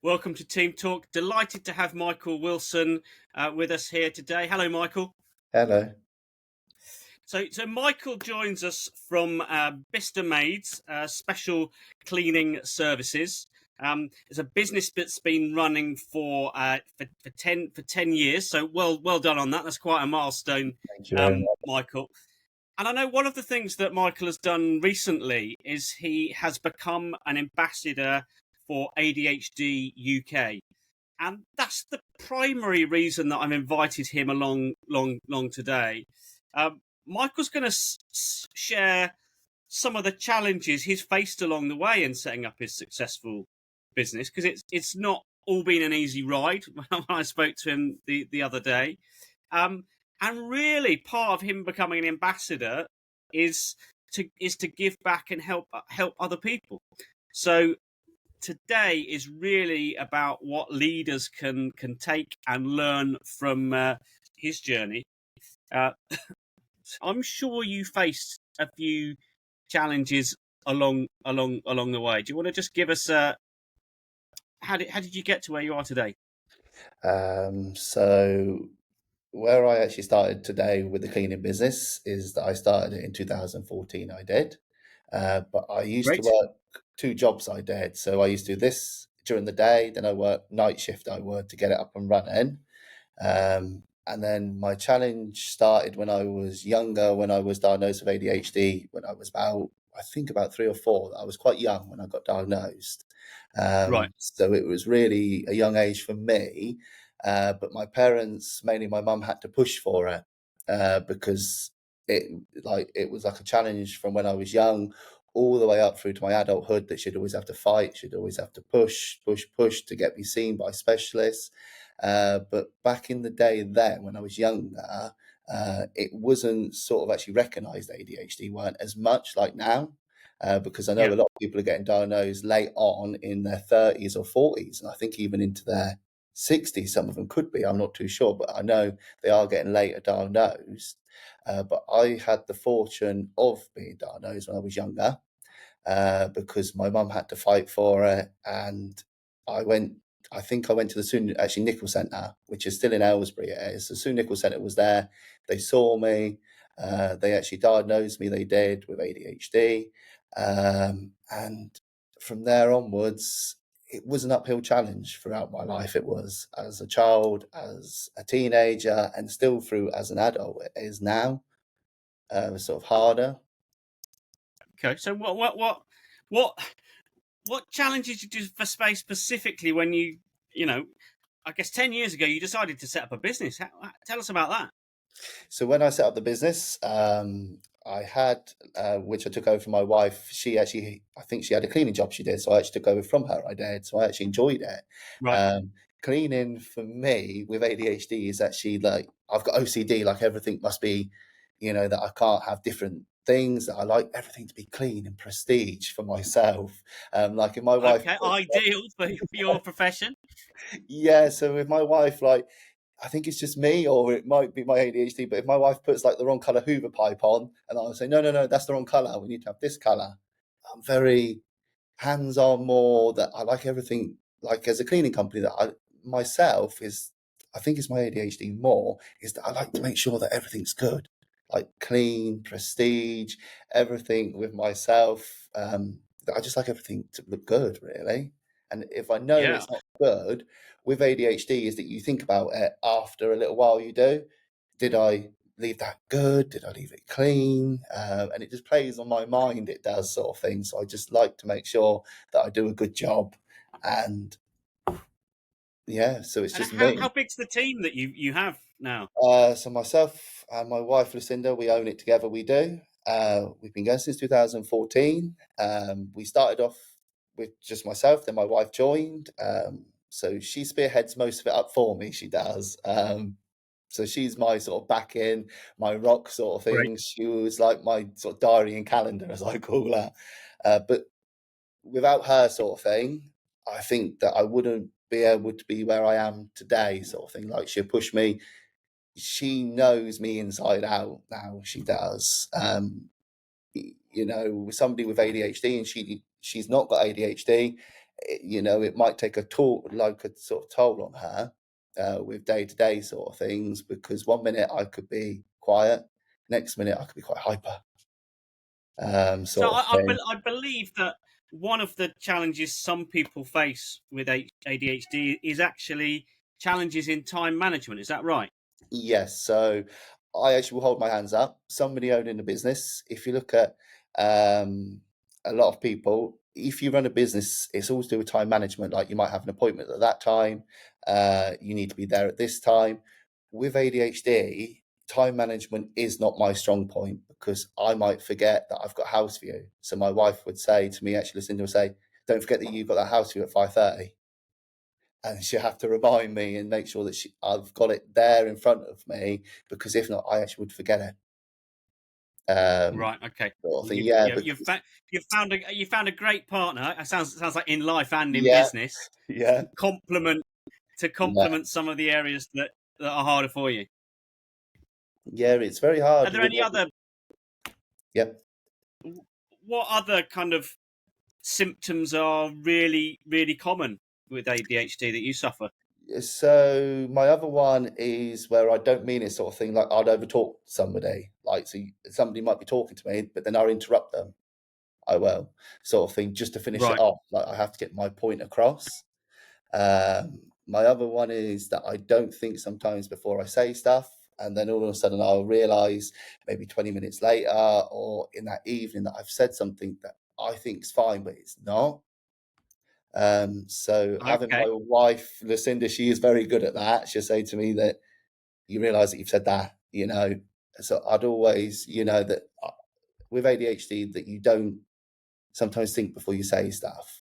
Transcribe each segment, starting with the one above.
Welcome to Team Talk. Delighted to have Michael Wilson with us here today. Hello, Michael. Hello. So Michael joins us from Bicester Maids, Special Cleaning Services. It's a business that's been running for 10 years. So well done on that. That's quite a milestone, Thank you very much. Michael. And I know one of the things that Michael has done recently is he has become an ambassador for ADHD UK. And that's the primary reason that I've invited him along today. Michael's going to share some of the challenges he's faced along the way in setting up his successful business, because it's not all been an easy ride. When I spoke to him the other day, and really part of him becoming an ambassador is to give back and help other people. So today is really about what leaders can take and learn from his journey. Uh, I'm sure you faced a few challenges along the way. Do you want to just give us how did you get to where you are today? So where I actually started today with the cleaning business is that I started it in 2014. I did, but I used to Great. work two jobs. I did. So I used to do this during the day, then I worked night shift. I would to get it up and running. And then my challenge started when I was younger, when I was diagnosed with ADHD, when I was I think about 3 or 4. I was quite young when I got diagnosed. Right. So it was really a young age for me. But my parents, mainly my mum, had to push for it because it was like a challenge from when I was young all the way up through to my adulthood that she'd always have to fight, she'd always have to push to get me seen by specialists. But back in the day then, when I was younger, it wasn't sort of actually recognised ADHD weren't as much like now. Because I know Yeah. a lot of people are getting diagnosed late on in their 30s or 40s, and I think even into their 60s, some of them could be. I'm not too sure, but I know they are getting later diagnosed. But I had the fortune of being diagnosed when I was younger because my mum had to fight for it, and I went. I think I went to the Sue actually Nickel Centre, which is still in Aylesbury. It is. The Sue Nickel Centre was there. They saw me. They actually diagnosed me. They did with ADHD, and from there onwards, it was an uphill challenge throughout my life. It was as a child, as a teenager, and still through as an adult. It is now sort of harder. Okay. So what what challenges did you face specifically when you know I guess 10 years ago you decided to set up a business? Tell us about that. So when I set up the business, I had, which I took over from my wife. She actually, I think she had a cleaning job she did, so I actually took over from her. I did, so I actually enjoyed it. Right. Cleaning for me with ADHD is actually like I've got OCD. Like everything must be, that I can't have different things. That I like everything to be clean and prestige for myself. Like if my wife, Okay. Ideal for your profession. yeah. So with my wife, like I think it's just me, or it might be my ADHD. But if my wife puts like the wrong color Hoover pipe on, and I'll say, no, no, no, that's the wrong color. We need to have this color. I'm very hands-on, more that I like everything. Like as a cleaning company, that I myself is, I think it's my ADHD more is that I like to make sure that everything's good, like clean, prestige, everything with myself. That I just like everything to look good, really. And if I know Yeah. it's not good with ADHD, is that you think about it after a little while. You do. Did I leave that good? Did I leave it clean? And it just plays on my mind. It does sort of thing. So I just like to make sure that I do a good job. And yeah, so it's And just how me. big's the team that you have now? So myself and my wife Lucinda, we own it together. We do. We've been going since 2014. We started off with just myself, then my wife joined. So she spearheads most of it up for me. She does. So she's my sort of back in, my rock sort of Great. thing. She was like my sort of diary and calendar, as I call her. But without her sort of thing, I think that I wouldn't be able to be where I am today, sort of thing. Like she'll push me. She knows me inside out now. She does. Somebody with ADHD and she's not got ADHD. it might take a sort of toll on her with day-to-day sort of things, because one minute I could be quiet, next minute I could be quite hyper, So sort of thing. I believe that one of the challenges some people face with ADHD is actually challenges in time management. Is that right? Yes, so I actually will hold my hands up. Somebody owning a business, if you look at a lot of people, if you run a business, it's always to do with time management. Like, you might have an appointment at that time, you need to be there at this time. With ADHD, time management is not my strong point, because I might forget that I've got house view. So my wife would say to me, actually, Lucinda would say, "Don't forget that you've got that house view at 5:30." And she'll have to remind me and make sure that I've got it there in front of me, because if not, I actually would forget it. Right. Okay. Sort of thing. You've Yeah, you, you've, fa- you found a great partner. It sounds like in life and in yeah, business yeah, to complement yeah, some of the areas that are harder for you. yeah. It's very Are hard there with any it. other Yep. what other kind of symptoms are really common with ADHD that you suffer? So my other one is where I don't mean it, sort of thing. Like, I'd overtalk somebody. Like, so somebody might be talking to me, but then I'll interrupt them. I will, sort of thing, just to finish it Right. off. Like, I have to get my point across. My other one is that I don't think sometimes before I say stuff, and then all of a sudden I'll realise maybe 20 minutes later or in that evening that I've said something that I think is fine, but it's not. So having my Okay. wife, Lucinda, she is very good at that. She'll say to me that you realise that you've said that. So I'd always, that with ADHD, that you don't sometimes think before you say stuff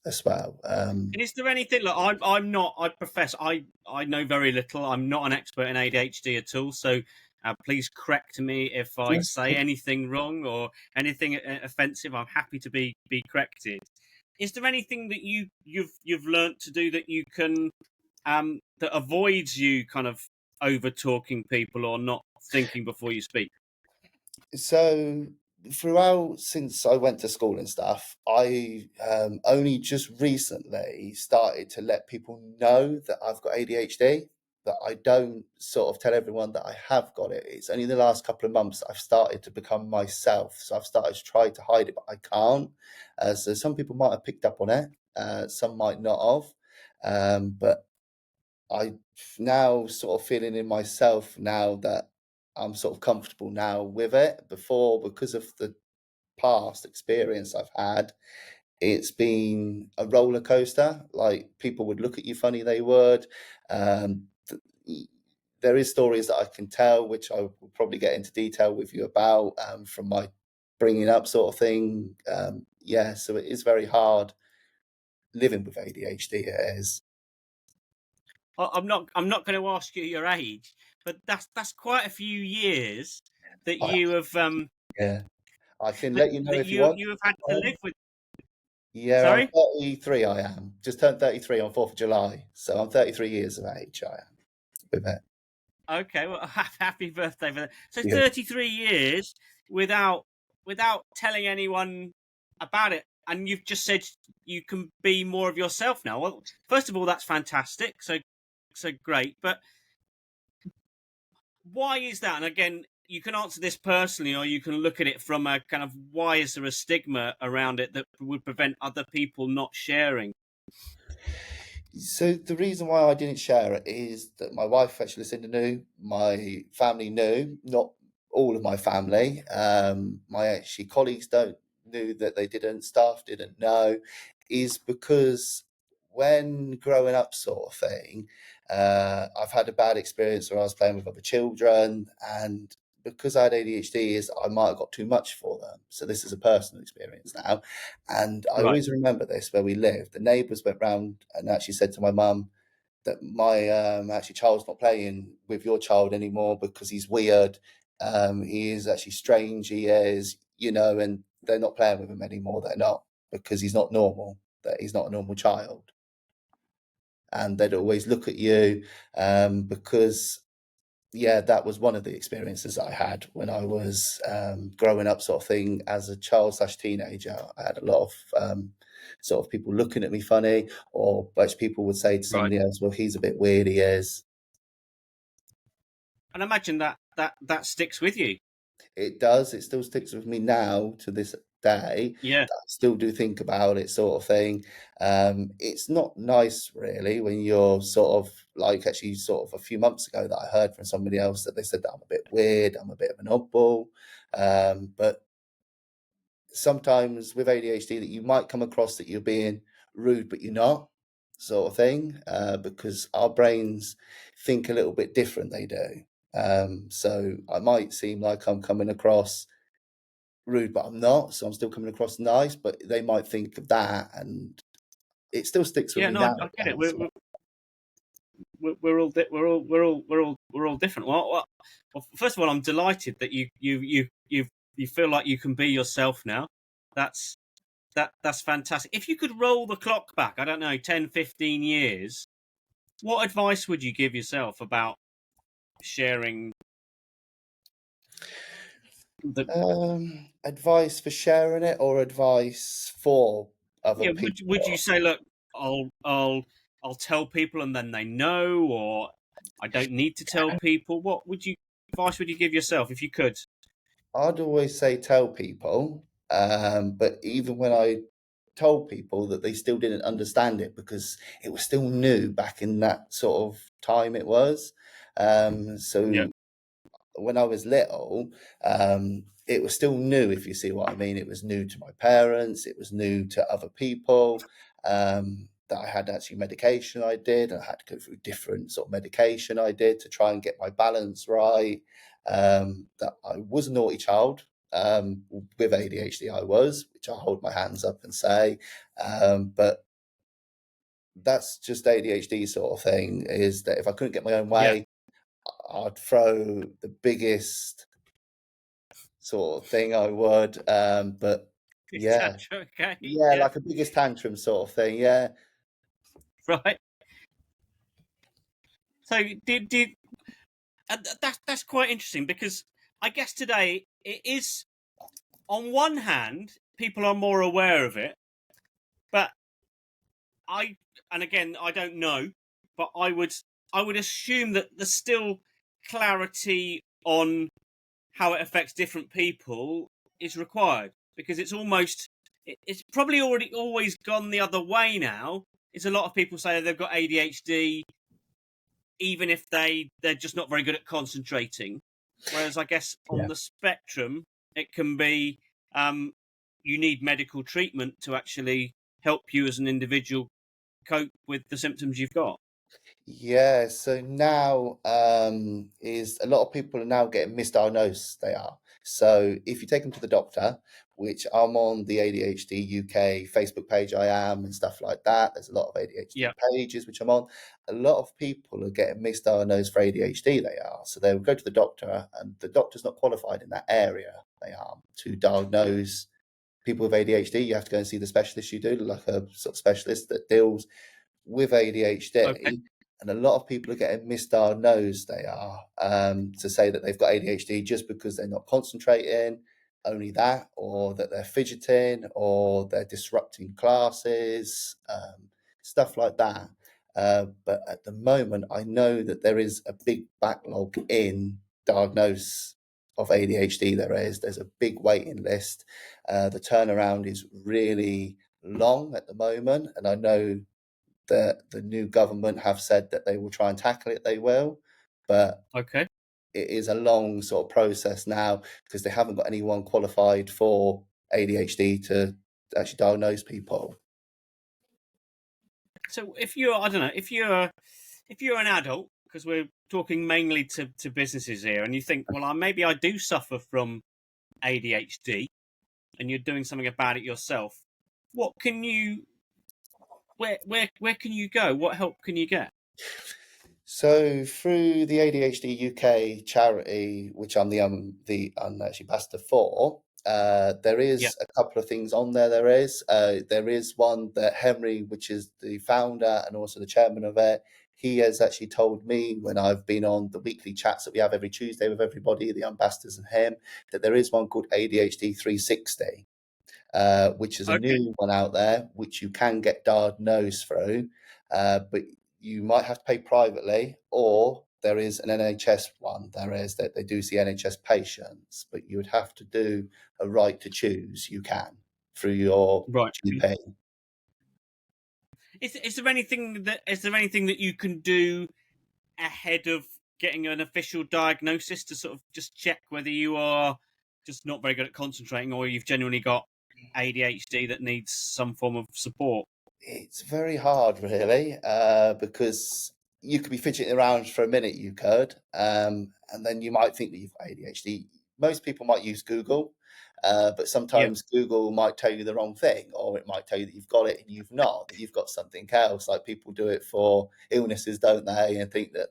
as well. And is there anything like I'm not I profess I know very little. I'm not an expert in ADHD at all. So please correct me if I say anything wrong or anything offensive. I'm happy to be corrected. Is there anything that you've learnt to do that you can that avoids you kind of over talking people or not thinking before you speak? So throughout, since I went to school and stuff, I only just recently started to let people know that I've got ADHD. That I don't sort of tell everyone that I have got it. It's only the last couple of months that I've started to become myself. So I've started to try to hide it, but I can't. So some people might have picked up on it, some might not have. But I now sort of feeling in myself now that I'm sort of comfortable now with it. Before, because of the past experience I've had, it's been a roller coaster. Like, people would look at you funny, they would. Um, there is stories that I can tell, which I will probably get into detail with you about, from my bringing up sort of thing. Yeah, so it is very hard living with ADHD. It is. I'm not going to ask you your age, but that's quite a few years that I, you have yeah. I can let you know that if you want. you have had to live with. Yeah, I'm Sorry. 33. I am just turned 33 on 4th of July, so I'm 33 years of age. I am with it. Okay, well, happy birthday for that. So Yeah. 33 years without telling anyone about it, and you've just said you can be more of yourself now. Well, first of all, that's fantastic. So great, but why is that? And again, you can answer this personally, or you can look at it from a kind of why is there a stigma around it that would prevent other people not sharing? So the reason why I didn't share it is that my wife, actually, Lucinda, knew, my family knew, not all of my family. My actually colleagues don't knew that they didn't, staff didn't know, is because when growing up, sort of thing, I've had a bad experience where I was playing with other children, and because I had ADHD, is I might have got too much for them. So this is a personal experience now. And I Right. always remember this, where we lived. The neighbours went round and actually said to my mum that my actually child's not playing with your child anymore because he's weird. He is actually strange. He is, and they're not playing with him anymore. They're not, because he's not normal. That he's not a normal child. And they'd always look at you, because yeah, that was one of the experiences I had when I was growing up, sort of thing. As a child slash teenager, I had a lot of sort of people looking at me funny, or which people would say to Right. somebody else, "Well, he's a bit weird, he is." And imagine that sticks with you. It does. It still sticks with me now to this day. Yeah. I still do think about it, sort of thing. It's not nice, really, when you're sort of like, actually, sort of a few months ago that I heard from somebody else that they said that I'm a bit weird, I'm a bit of an oddball. But sometimes with ADHD, that you might come across that you're being rude, but you're not, sort of thing, because our brains think a little bit different. They do. So I might seem like I'm coming across rude, but I'm not. So I'm still coming across nice, but they might think of that, and it still sticks with Yeah, me no, now. I get it. That's We're all we're all different. Well, first of all, I'm delighted that you feel like you can be yourself now. That's that's fantastic. If you could roll the clock back, I don't know, 10, 15 years, what advice would you give yourself about sharing the advice for sharing it, or advice for other yeah, would you people? say, look, I'll tell people and then they know, or I don't need to tell people? What would you advice would you give yourself if you could? I'd always say tell people, but even when I told people, that they still didn't understand it because it was still new back in that sort of time it was. Yeah. So when I was little, it was still new, if you see what I mean. It was new to my parents, it was new to other people. That I had actually medication I did, and I had to go through different sort of medication I did to try and get my balance right. That I was a naughty child. With ADHD, I was, which I hold my hands up and say. But that's just ADHD sort of thing. Is that if I couldn't get my own Yeah. way, I'd throw the biggest sort of thing I would. But Is yeah, that okay? yeah, Yeah. like a biggest tantrum sort of thing. Yeah. Right. So did that's quite interesting, because I guess today it is, on one hand, people are more aware of it, but I and again I don't know, but I would assume that there's still clarity on how it affects different people is required, because it's almost it's probably already always gone the other way now. It's a lot of people say they've got ADHD even if they're just not very good at concentrating. Whereas I guess on Yeah. the spectrum, it can be you need medical treatment to actually help you as an individual cope with the symptoms you've got. Yeah, so now is a lot of people are now getting misdiagnosed. They are. So if you take them to the doctor, which I'm on the ADHD UK Facebook page, I am, and stuff like that. There's a lot of ADHD Yeah. pages which I'm on. A lot of people are getting misdiagnosed for ADHD. They are. So they will go to the doctor, and the doctor's not qualified in that area. They are to diagnose people with ADHD. You have to go and see the specialist you do, like a sort of specialist that deals with Okay. ADHD, and a lot of people are getting misdiagnosed. They are to say that they've got ADHD just because they're not concentrating, only that, or that they're fidgeting, or they're disrupting classes, stuff like that. But at the moment, I know that there is a big backlog in diagnosis of ADHD. There's a big waiting list. The turnaround is really long at the moment, and I know the new government have said that they will try and tackle it. They will, but Okay. it is a long sort of process now because they haven't got anyone qualified for ADHD to actually diagnose people. So if you're, I don't know, if you're an adult, because we're talking mainly to businesses here, and you think, well, maybe I do suffer from ADHD, and you're doing something about it yourself, what can you where can you go? What help can you get? So through the ADHD UK charity, which I'm the actually ambassador for, there Yeah. is a couple of things on there. There is one that Henry, which is the founder and also the chairman of it, he has actually told me when I've been on the weekly chats that we have every Tuesday with everybody, the ambassadors and him, that there is one called ADHD 360, which is a Okay. new one out there, which you can get diagnosed through, but you might have to pay privately, or there is an NHS one. There is that they do see NHS patients, but you would have to do a right to choose. You can through your Right. GP. Is there anything that you can do ahead of getting an official diagnosis to sort of just check whether you are just not very good at concentrating or you've genuinely got ADHD that needs some form of support? It's very hard, really, because you could be fidgeting around for a minute, you could, and then you might think that you've got ADHD. Most people might use Google, but Yeah. sometimes Google might tell you the wrong thing, or it might tell you that you've got it and you've not, that you've got something else. Like people do it for illnesses, don't they? And think that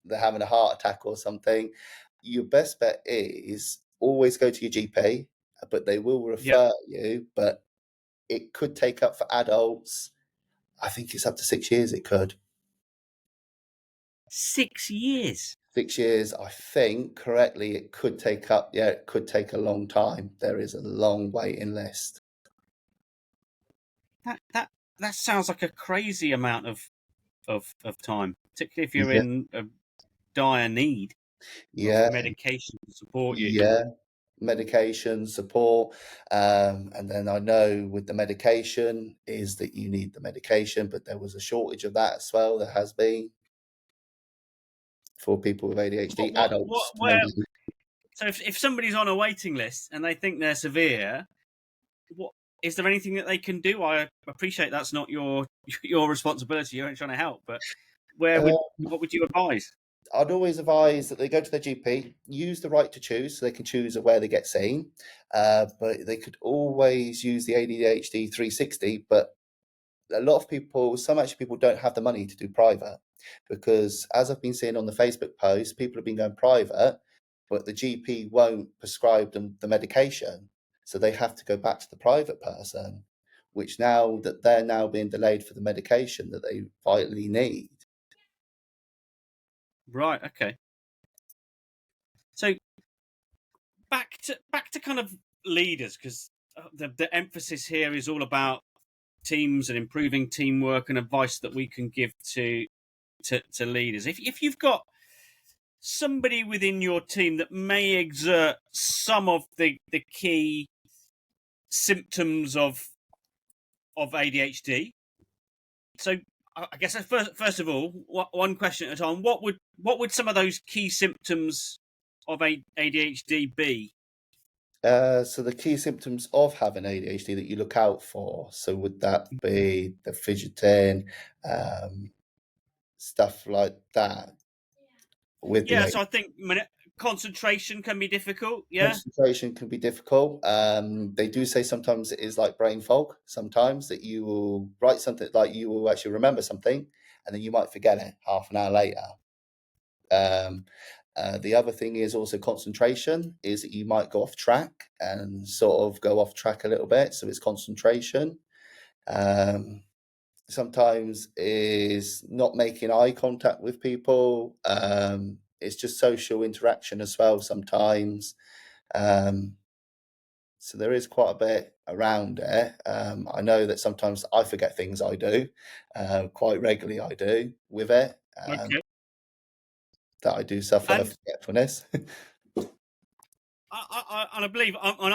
they're having a heart attack or something. Your best bet is always go to your GP, but they will Yeah. refer you, but it could take up for adults. I think it's up to 6 years. It could 6 years. 6 years. I think correctly. It could take up. Yeah, it could take a long time. There is a long waiting list. That sounds like a crazy amount of time, particularly if you're Yeah, in a dire need of yeah, medication to support you. yeah. Medication support, and then I know with the medication is that you need the medication, but there was a shortage of that as well. There has been for people with ADHD, adults Where? mainly. So if somebody's on a waiting list and they think they're severe, what is there anything that they can do? I appreciate that's not your your responsibility. You're only trying to help, but what would you advise? I'd always advise that they go to their GP, use the right to choose, so they can choose where they get seen. But they could always use the ADHD 360. But a lot of people, some actually people don't have the money to do private because, as I've been seeing on the Facebook posts, people have been going private, but the GP won't prescribe them the medication, so they have to go back to the private person. Which now that they're now being delayed for the medication that they vitally need. Right. Okay. So back to kind of leaders, because the emphasis here is all about teams and improving teamwork and advice that we can give to leaders. If you've got somebody within your team that may exert some of the key symptoms of ADHD, so I guess first of all, one question at a time. What would some of those key symptoms of ADHD be? So the key symptoms of having ADHD that you look out for. So would that be the fidgeting, um, stuff like that with the Yeah, so I think concentration can be difficult. Yeah. concentration can be difficult. They do say sometimes it is like brain fog. Sometimes that you will write something like you will actually remember something and then you might forget it half an hour later. Um, the other thing is also concentration, is that you might go off track and sort of go off track a little bit. So it's concentration. Um, Sometimes is not making eye contact with people. It's just social interaction as well sometimes. Um, so there is quite a bit around it. I know that sometimes I forget things I do, quite regularly I do with it, Okay. that I do suffer And forgetfulness. and I believe and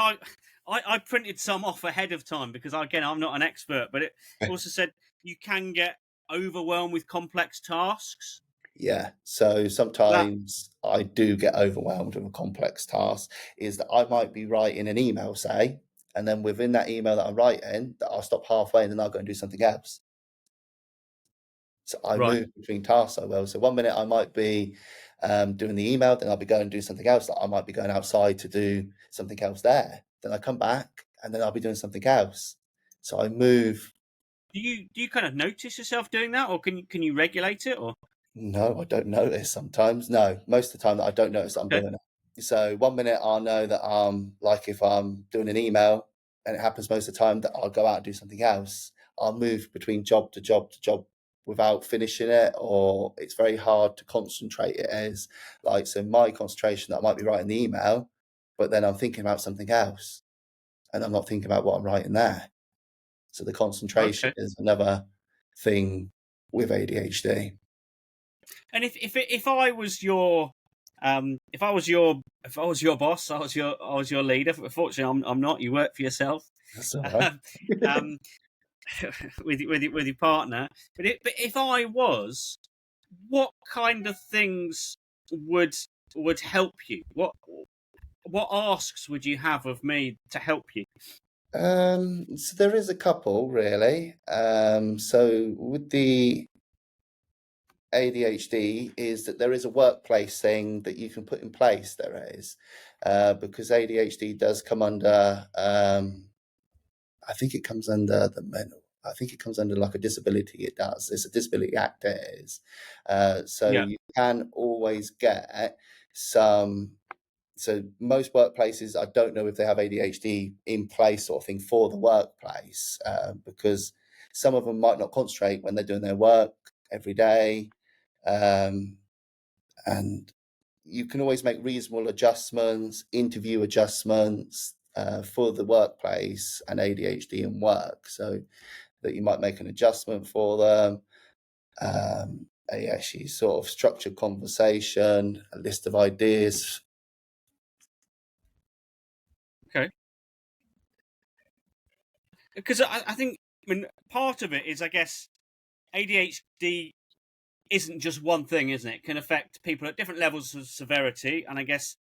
I printed some off ahead of time because again I'm not an expert, but it also said you can get overwhelmed with complex tasks. Yeah, so That sometimes I do get overwhelmed with a complex task. Is that I might be writing an email, say, and then within that email that I'm writing, that I'll stop halfway and then I'll go and do something else. So I right. move between tasks so well. So one minute I might be doing the email, then I'll be going to do something else. Like I might be going outside to do something else there. Then I come back and then I'll be doing something else. So I move. Do you kind of notice yourself doing that, or can you regulate it, or No, I don't notice sometimes. No, most of the time that I don't notice that I'm okay? doing it. So one minute I'll know that like if I'm doing an email, and it happens most of the time that I'll go out and do something else. I'll move between job to job to job without finishing it, or it's very hard to concentrate. It is like, so my concentration, that I might be writing the email, but then I'm thinking about something else and I'm not thinking about what I'm writing there. So the concentration Okay. is another thing with ADHD. And if I was your if I was your boss, I was your leader. Fortunately, I'm not. You work for yourself. That's all right. um, with your partner. But if I was, what kind of things would help you? What asks would you have of me to help you? So there is a couple really. So with the ADHD is that there is a workplace thing that you can put in place. There is, because ADHD does come under. I think it comes under the mental. I think it comes under like a disability. It does. It's a disability act. It is. So Yeah, you can always get some. So most workplaces, I don't know if they have ADHD in place sort of thing for the workplace, because some of them might not concentrate when they're doing their work every day. Um, and you can always make reasonable adjustments, interview adjustments for the workplace and ADHD and work, so that you might make an adjustment for them. A actually sort of structured conversation, a list of ideas. okay. Because I think, I mean, part of it is, I guess, ADHD isn't just one thing, isn't it? It can affect people at different levels of severity, and I guess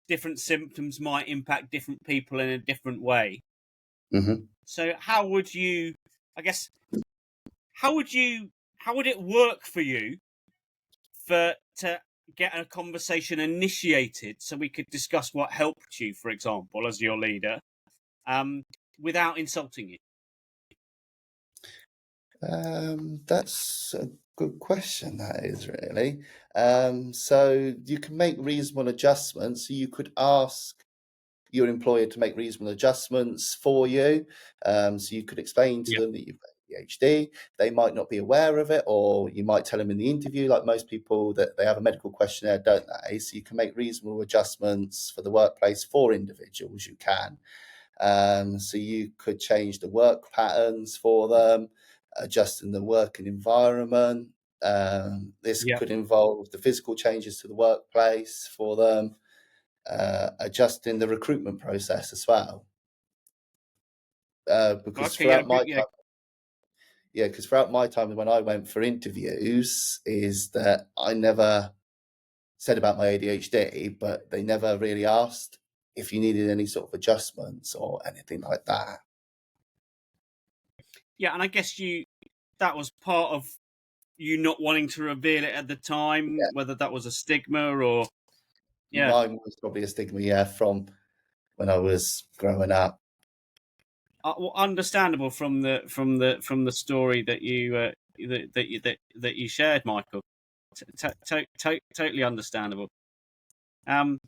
different symptoms might impact different people in a different way. Mm-hmm. So how would you, I guess, how would it work for you to get a conversation initiated so we could discuss what helped you, for example, as your leader, um, without insulting you? That's a good question, that is really. So you can make reasonable adjustments. So you could ask your employer to make reasonable adjustments for you. So you could explain to Yeah. them that you've got ADHD. They might not be aware of it, or you might tell them in the interview, like most people, that they have a medical questionnaire, don't they? So you can make reasonable adjustments for the workplace for individuals. You can. So you could change the work patterns for them, adjusting the working environment. This Yeah. could involve the physical changes to the workplace for them, adjusting the recruitment process as well. Because Okay. Yeah. throughout Good. my Yeah. time, yeah, because throughout my time when I went for interviews, is that I never said about my ADHD, but they never really asked if you needed any sort of adjustments or anything like that. Yeah. And I guess that was part of you not wanting to reveal it at the time, Yeah, whether that was a stigma or yeah. mine was probably a stigma, yeah, from when I was growing up. Well, understandable from the story that you that you shared, Michael. Totally understandable. Um,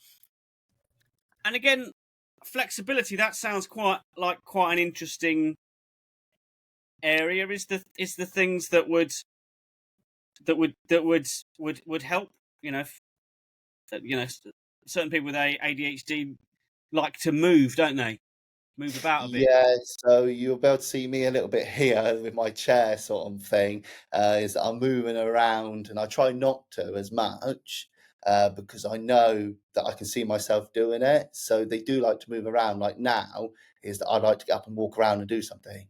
and again, flexibility. That sounds quite an interesting area. Is the things that would help. You know, you know, certain people with ADHD like to move, don't they? Move about a bit. Yeah, so you'll be able to see me a little bit here with my chair sort of thing, is that I'm moving around and I try not to as much, because I know that I can see myself doing it. So they do like to move around. Like now, is that I like to get up and walk around and do something,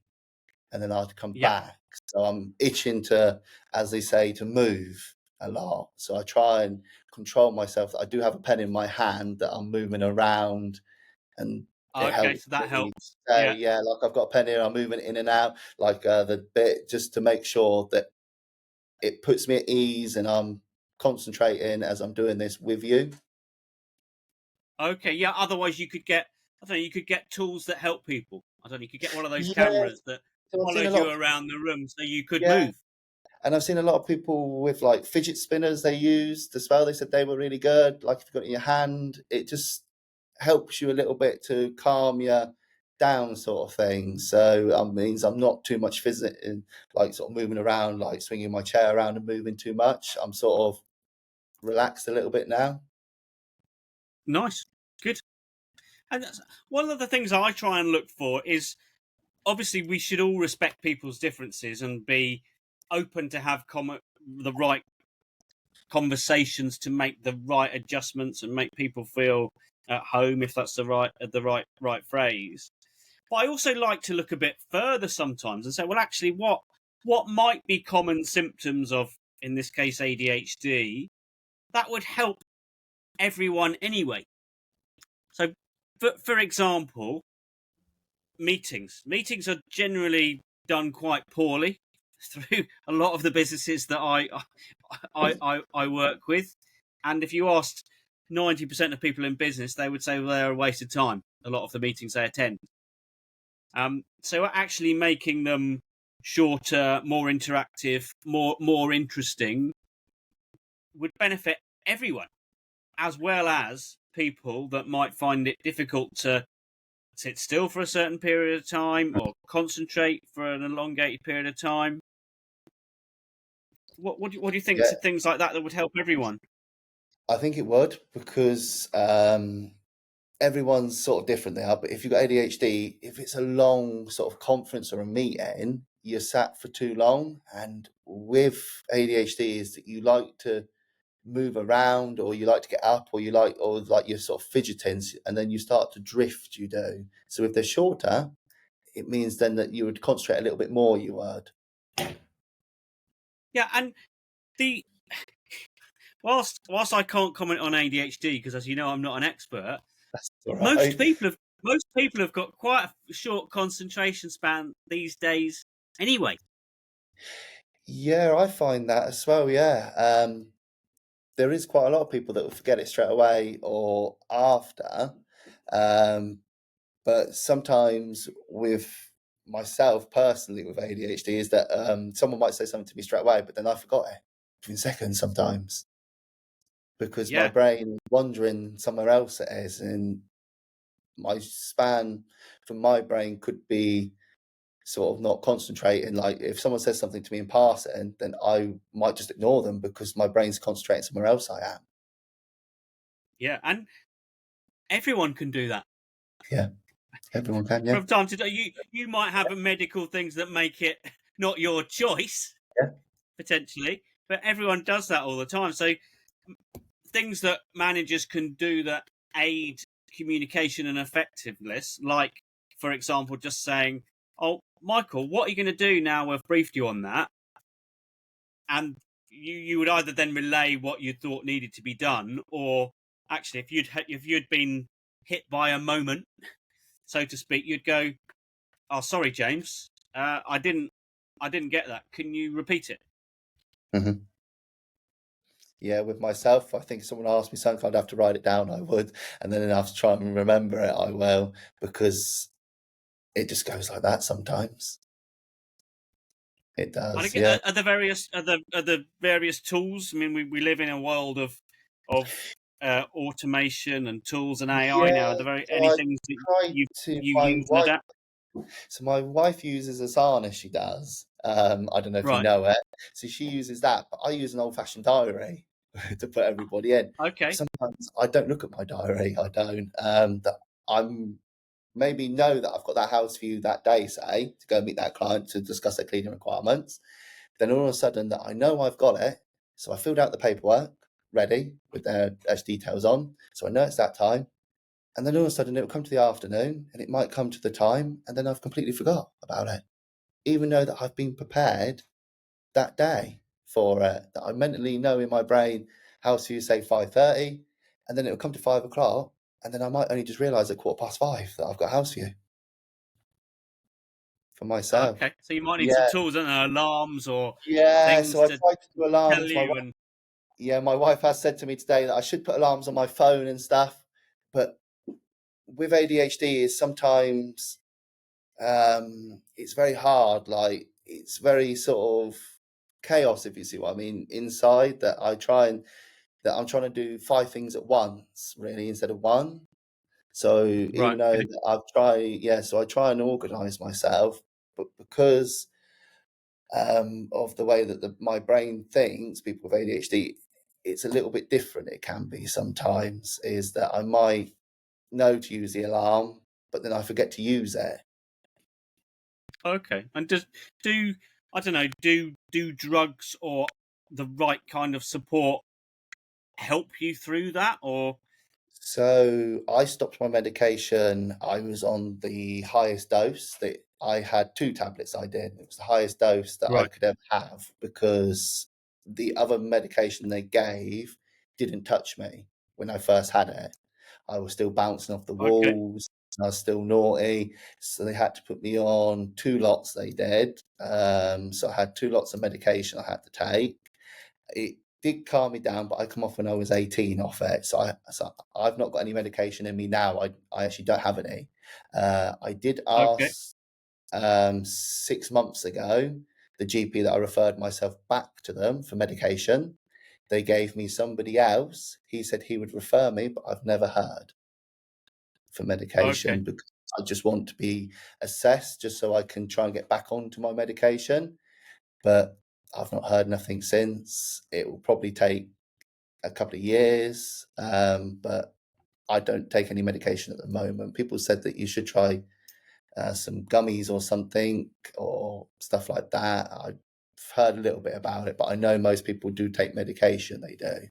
and then I have to come Yeah. back. So I'm itching to, as they say, to move a lot. So I try and control myself. That I do have a pen in my hand that I'm moving around, and it Okay, helps so that me helps. say, Yeah. yeah, like I've got a pen here, I'm moving it in and out, like the bit, just to make sure that it puts me at ease and I'm concentrating as I'm doing this with you. Okay, yeah. Otherwise, you could get I don't know. You could get tools that help people. I don't know. You could get one of those Yes, cameras that so I've seen a followed lot you of around the room, so you could yeah, move. and I've seen a lot of people with like fidget spinners they used as well. They said they were really good. Like if you've got it in your hand, it just helps you a little bit to calm down sort of thing. So that means I'm not too much physically, like sort of moving around, like swinging my chair around and moving too much. I'm sort of relaxed a little bit now. Nice, good. And one of the things I try and look for is, obviously we should all respect people's differences and be open to have the right conversations to make the right adjustments and make people feel at home, if that's the right phrase. But I also like to look a bit further sometimes and say, well, actually, what might be common symptoms of, in this case, ADHD, that would help everyone anyway. So, for example, meetings are generally done quite poorly through a lot of the businesses that I work with. And if you asked 90% of people in business, they would say, well, they're a waste of time, a lot of the meetings they attend. So actually making them shorter, more interactive, more interesting would benefit everyone, as well as people that might find it difficult to sit still for a certain period of time or concentrate for an elongated period of time. What do you think Yeah, to things like that would help everyone? I think it would, because everyone's sort of different they are. But if you've got ADHD, if it's a long sort of conference or a meeting, you're sat for too long. And with ADHD is that you like to move around, or you like to get up, or like you're sort of fidgeting, and then you start to drift, you do. So if they're shorter, it means then that you would concentrate a little bit more, you would. Yeah, and the whilst I can't comment on ADHD because, as you know, I'm not an expert. That's all Most right. people have got quite a short concentration span these days, anyway. Yeah, I find that as well. Yeah. There is quite a lot of people that will forget it straight away or after. Um, but sometimes with myself personally with ADHD is that someone might say something to me straight away, but then I forgot it within seconds sometimes, because my Yeah, brain is wandering somewhere else it is, and my span from my brain could be sort of not concentrating. Like if someone says something to me in passing, then I might just ignore them because my brain's concentrating somewhere else I am. yeah, and everyone can do that Yeah, everyone can, yeah. from time to time. You might have medical things that make it not your choice Yeah. potentially, but everyone does that all the time. So things that managers can do that aid communication and effectiveness, like, for example, just saying, "Oh, Michael, what are you going to do now? We've briefed you on that," and you would either then relay what you thought needed to be done, or actually, if you'd been hit by a moment, so to speak, you'd go, "Oh, sorry, James, I didn't get that. Can you repeat it?" Hmm. Yeah, with myself, I think if someone asked me something, I'd have to write it down, I would, and then I'd have to try and remember it, I will, because it just goes like that sometimes. It And does, again, yeah. are the various tools? I mean, we live in a world of automation and tools and AI now. Yeah, Are there so any I things that try to, you my use and wife, adapt? so my wife uses Asana, she does. I don't know if you Right. know it. So she uses that, but I use an old-fashioned diary to put everybody in. Okay. Sometimes I don't look at my diary, I don't. That I'm maybe know that I've got that house view that day, say, to go meet that client to discuss their cleaning requirements. Then all of a sudden that I know I've got it. So I filled out the paperwork ready with their edge details on. So I know it's that time. And then all of a sudden it will come to the afternoon and it might come to the time and then I've completely forgot about it. Even though that I've been prepared that day for it, that I mentally know in my brain house view say 5:30, and then it will come to 5 o'clock, and then I might only just realise at 5:15 that I've got house view for myself. Okay. So you might need some Yeah, tools, don't know, alarms or yeah. So things I to tried to do tell alarms. you. And My wife has said to me today that I should put alarms on my phone and stuff, but with ADHD, is sometimes it's very hard. Like it's very sort of chaos, if you see what I mean, inside. That I'm trying to do five things at once, really, instead of one. So Right. even though Okay. so I try and organise myself, but because of the way that my brain thinks, people with ADHD, it's a little bit different. It can be sometimes, is that I might know to use the alarm, but then I forget to use it. Okay. And do I don't know, do drugs or the right kind of support help you through that, or So I stopped my medication. I was on the highest dose that I had, two tablets I did. It was the highest dose that I right? could ever have because the other medication they gave didn't touch me when I first had it. I was still bouncing off the Okay. walls. I was still naughty. So they had to put me on two lots, they did. So I had two lots of medication I had to take. It did calm me down, but I come off when I was 18 off it. So I've not got any medication in me now. I actually don't have any. I did Okay. ask 6 months ago, the GP that I referred myself back to them for medication. They gave me somebody else. He said he would refer me, but I've never heard for Okay. medication because I just want to be assessed just so I can try and get back onto my medication. But I've not heard nothing since. It will probably take a couple of years, but I don't take any medication at the moment. People said that you should try some gummies or something or stuff like that. I've heard a little bit about it, but I know most people do take medication. They do.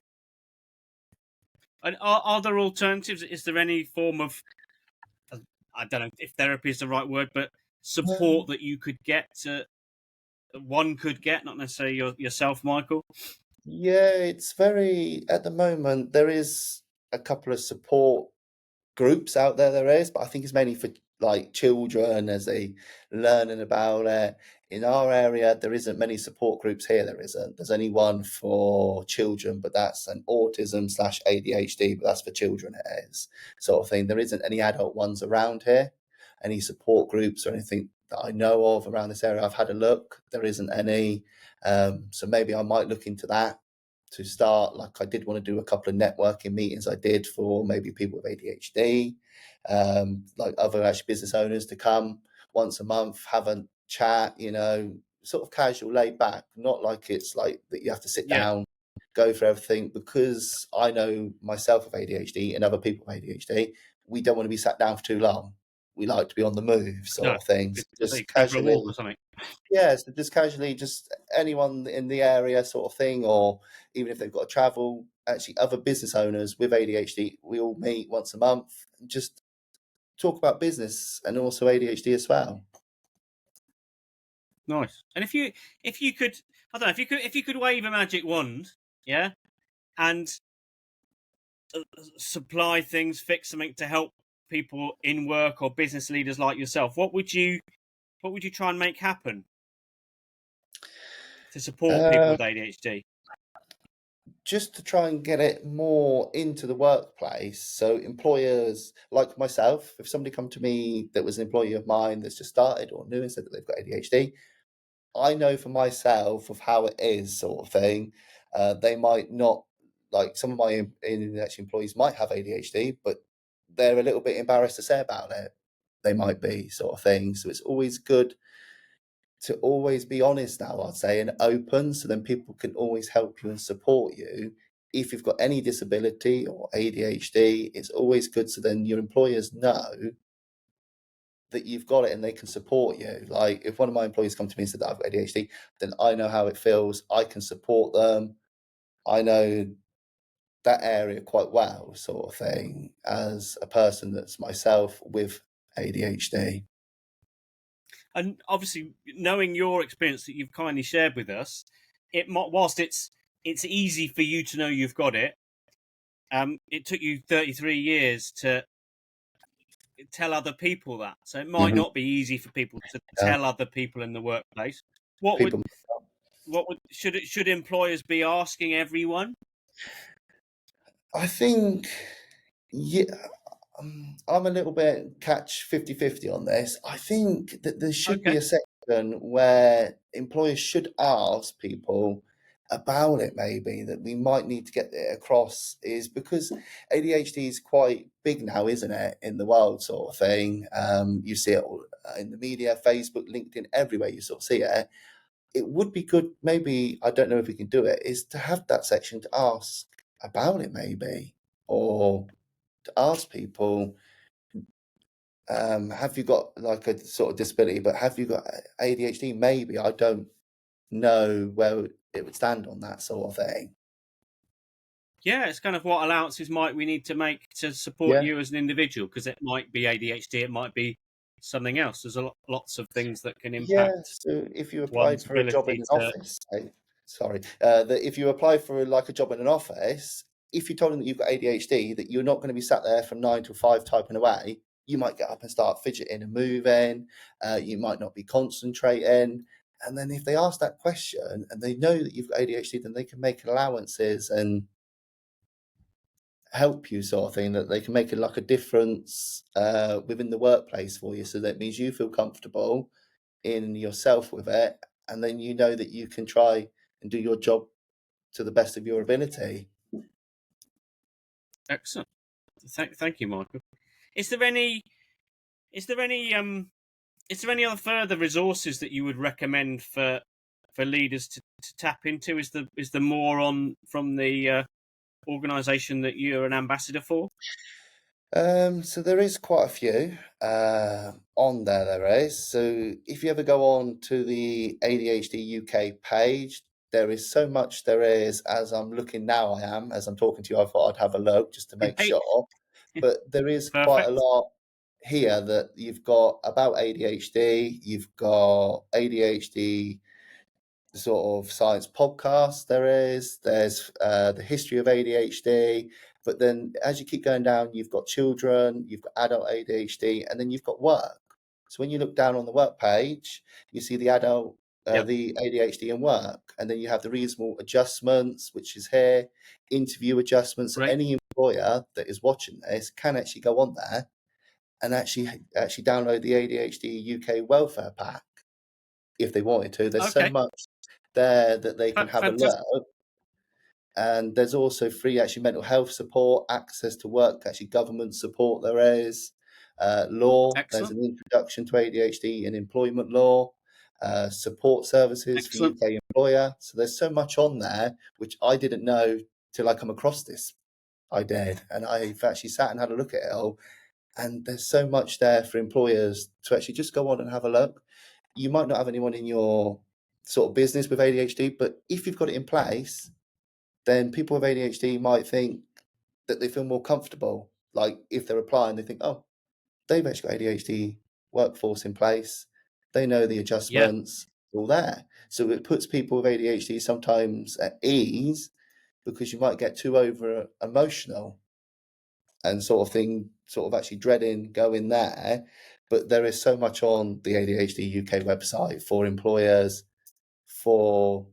And are there alternatives? Is there any form of, I don't know if therapy is the right word, but support Um, that you could get one could get, not necessarily yourself, Michael? yeah, it's very, at the moment, there is a couple of support groups out there is, but I think it's mainly for like children as they learning about it. In our area, there isn't many support groups here. There isn't. There's only one for children, but that's an autism slash ADHD, but that's for children. It is sort of thing. There isn't any adult ones around here, any support groups or anything that I know of around this area. I've had a look. There isn't any. So maybe I might look into that to start. Like I did want to do a couple of networking meetings I did for maybe people with ADHD, like other actually business owners to come once a month, have a chat, sort of casual, laid back, not like it's like that you have to sit Yeah. down, go for everything, because I know myself with ADHD and other people with ADHD, we don't want to be sat down for too long. We like to be on the move, No. sort of things. Just Go for a walk or casually, something. yeah, so just casually, just anyone in the area sort of thing, or even if they've got to travel, actually other business owners with ADHD, we all meet once a month and just talk about business and also ADHD as well. Nice. And if you could, I don't know, if you could wave a magic wand, yeah, and supply things, fix something to help people in work or business leaders like yourself, what would you try and make happen to support people Uh, with ADHD? just to try and get it more into the workplace. So employers like myself, if somebody come to me that was an employee of mine that's just started or new and said that they've got ADHD, I know for myself of how it is, sort of thing. They might not, like some of my actually employees might have ADHD, but they're a little bit embarrassed to say about it. They might be, sort of thing. So it's always good to always be honest now, I'd say, and open, so then people can always help you and support you. If you've got any disability or ADHD, it's always good so then your employers know that you've got it and they can support you. Like if one of my employees come to me and said that I've got ADHD, then I know how it feels. I can support them. I know that area quite well, sort of thing, as a person that's myself with ADHD. And obviously, knowing your experience that you've kindly shared with us, whilst it's easy for you to know you've got it. It took you 33 years to tell other people that, so it might Mhm. not be easy for people to Yeah. tell other people in the workplace. What would People, what would should employers be asking everyone? I think, yeah, I'm a little bit catch 50-50 on this. I think that there should be Okay. a section where employers should ask people about it maybe that we might need to get it across is because ADHD is quite big now, isn't it, in the world, sort of thing. You see it all in the media, Facebook, LinkedIn, everywhere you sort of see it. It would be good, maybe, I don't know if we can do it, is to have that section to ask about it maybe, or to ask people, have you got like a sort of disability, but have you got ADHD? Maybe, I don't know where it would stand on that sort of thing. Yeah, it's kind of what allowances might we need to make to support Yeah. you as an individual, because it might be ADHD, it might be something else. There's lots of things that can Yeah, impact so if you applied one's for a job in ability an to. office, sorry, that if you apply for like a job in an office, if you told them that you've got ADHD, that you're not going to be sat there from 9 till 5 typing away, you might get up and start fidgeting and moving. You might not be concentrating. And then if they ask that question and they know that you've got ADHD, then they can make allowances and help you, sort of thing, that they can make it like a difference within the workplace for you. So that means you feel comfortable in yourself with it, and then you know that you can try and do your job to the best of your ability. Excellent. Thank you, Michael. Is there any is there any is there any other further resources that you would recommend for leaders to tap into? Is there more on from the organisation that you're an ambassador for? So there is quite a few on there. There is. So if you ever go on to the ADHD UK page, there is so much there is. As I'm looking now, as I'm talking to you, I thought I'd have a look just to make Great. sure. But there is quite a Perfect. lot here that you've got about ADHD. You've got ADHD sort of science podcast there's the history of ADHD, but then as you keep going down, you've got children, you've got adult ADHD, and then you've got work. So when you look down on the work page, you see the adult Yep. the ADHD and work, and then you have the reasonable adjustments, which is here, interview adjustments. So Great. any employer that is watching this can actually go on there and actually download the ADHD UK welfare pack if they wanted to. There's so Okay. much there that they can have a Fantastic. look. And there's also free actually mental health support, access to work, actually government support there is. Law, there's Excellent. an introduction to ADHD in employment law, support services for Excellent. UK employer. So there's so much on there, which I didn't know till I come across this. I did. And I've actually sat and had a look at it all. And there's so much there for employers to actually just go on and have a look. You might not have anyone in your sort of business with ADHD, but if you've got it in place, then people with ADHD might think that they feel more comfortable. Like if they're applying, they think, oh, they've actually got ADHD workforce in place. They know the Yeah. adjustments, all there. So it puts people with ADHD sometimes at ease because you might get too over emotional and sort of thing, sort of actually dreading going there. But there is so much on the ADHD UK website for employers, for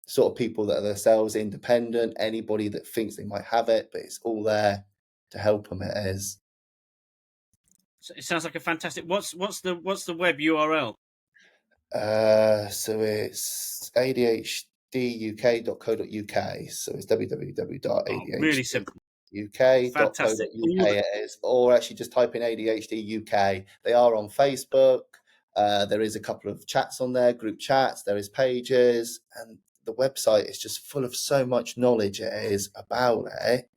sort of people that are themselves independent, anybody that thinks they might have it, but it's all there to help them. It is. So it sounds like a fantastic. What's the web URL? So it's adhduk.co.uk. So it's Oh, really www.adhduk.co.uk. simple. Fantastic. All It is, or actually just type in ADHD UK. They are on Facebook. There is a couple of chats on there, group chats. There is pages, and the website is just full of so much knowledge. It is about it.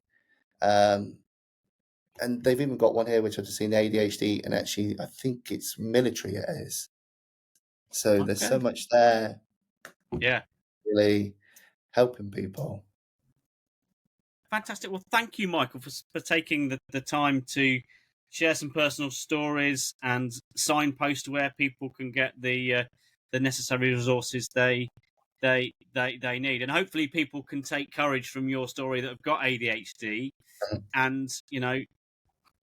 And they've even got one here which I've just seen ADHD, and actually I think it's military. It is. So there's so okay. much there, Yeah. really helping people. Fantastic. Well, thank you, Michael, for taking the time to share some personal stories and signpost where people can get the necessary resources they need, and hopefully people can take courage from your story that have got ADHD, and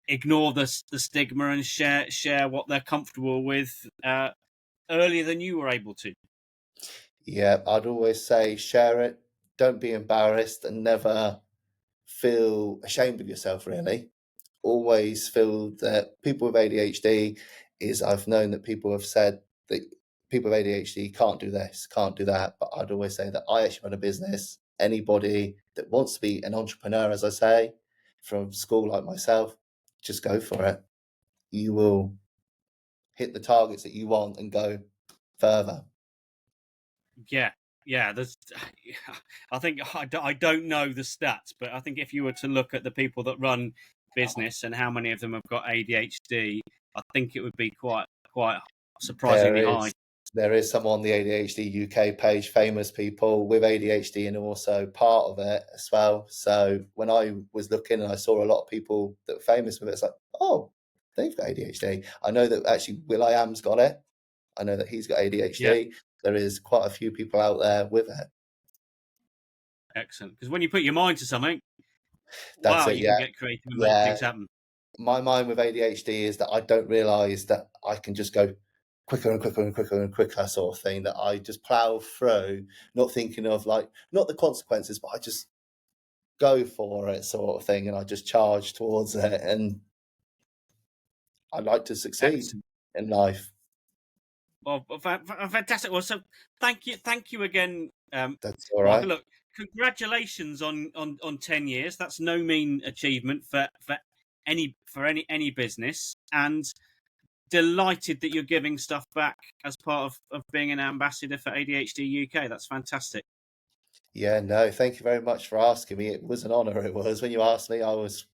ignore the stigma and share what they're comfortable with earlier than you were able to. Yeah, I'd always say share it. Don't be embarrassed and never feel ashamed of yourself, really. Always feel that people with ADHD is, I've known that people have said that people with ADHD can't do this, can't do that. But I'd always say that I actually run a business. Anybody that wants to be an entrepreneur, as I say, from school like myself, just go for it. You will hit the targets that you want and go further. Yeah, there's. I think I don't know the stats, but I think if you were to look at the people that run business and how many of them have got ADHD, I think it would be quite surprisingly high. There is some on the ADHD UK page, famous people with ADHD and also part of it as well. So when I was looking and I saw a lot of people that were famous with it, it's like, oh, they've got ADHD. I know that actually will.i.am's got it. I know that he's got ADHD. Yeah. There is quite a few people out there with it. Excellent. Because when you put your mind to something, That's wow, it. you Yeah. can get creative and make things happen. My mind with ADHD is that I don't realise that I can just go quicker and quicker and quicker and quicker sort of thing, that I just plough through, not thinking of like, not the consequences, but I just go for it sort of thing, and I just charge towards it, and I like to succeed Excellent. in life. Well, fantastic. Well, so thank you again, That's all Michael. right. Look, congratulations on 10 years. That's no mean achievement for any business, and delighted that you're giving stuff back as part of being an ambassador for ADHD UK. That's fantastic. Yeah, no, thank you very much for asking me. It was an honour. It was, when you asked me, I was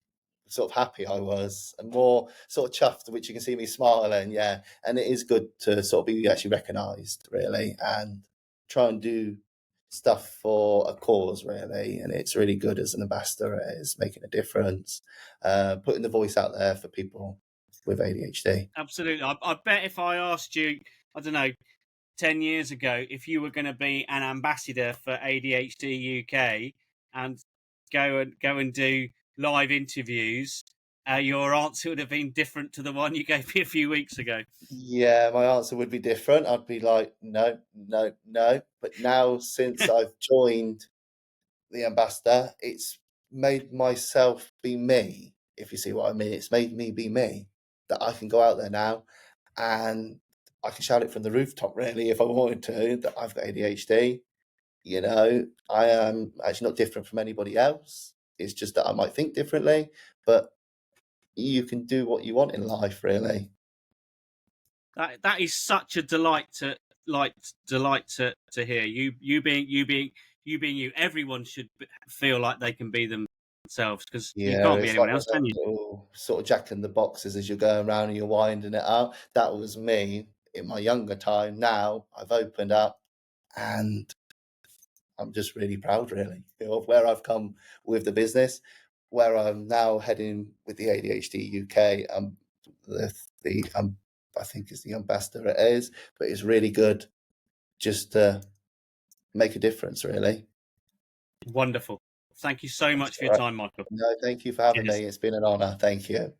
sort of happy, I was, and more sort of chuffed, which you can see me smiling. Yeah, and it is good to sort of be actually recognised, really, and try and do stuff for a cause, really. And it's really good as an ambassador. It is making a difference, putting the voice out there for people with ADHD. Absolutely. I bet if I asked you, I don't know, 10 years ago, if you were going to be an ambassador for ADHD UK and go and do live interviews, your answer would have been different to the one you gave me a few weeks ago. Yeah, my answer would be different. I'd be like, no, no, no. But now, since I've joined the ambassador, it's made myself be me, if you see what I mean. It's made me be me, that I can go out there now and I can shout it from the rooftop, really, if I wanted to, that I've got ADHD. You know, I am actually not different from anybody else. It's just that I might think differently, but you can do what you want in life, really. That is such a delight to hear. You being you. Everyone should feel like they can be themselves, because you Yeah, can't be it's anyone like one else, of them can you? little sort of jack in the boxes as you're going around and you're winding it up. That was me in my younger time. Now I've opened up and I'm just really proud, really, of where I've come with the business, where I'm now heading with the ADHD UK. The I think it's the ambassador it is, but it's really good just to make a difference, really. Wonderful. Thank you so That's much for all your right. time, Michael. No, thank you for having Cheers. me. It's been an honour. Thank you.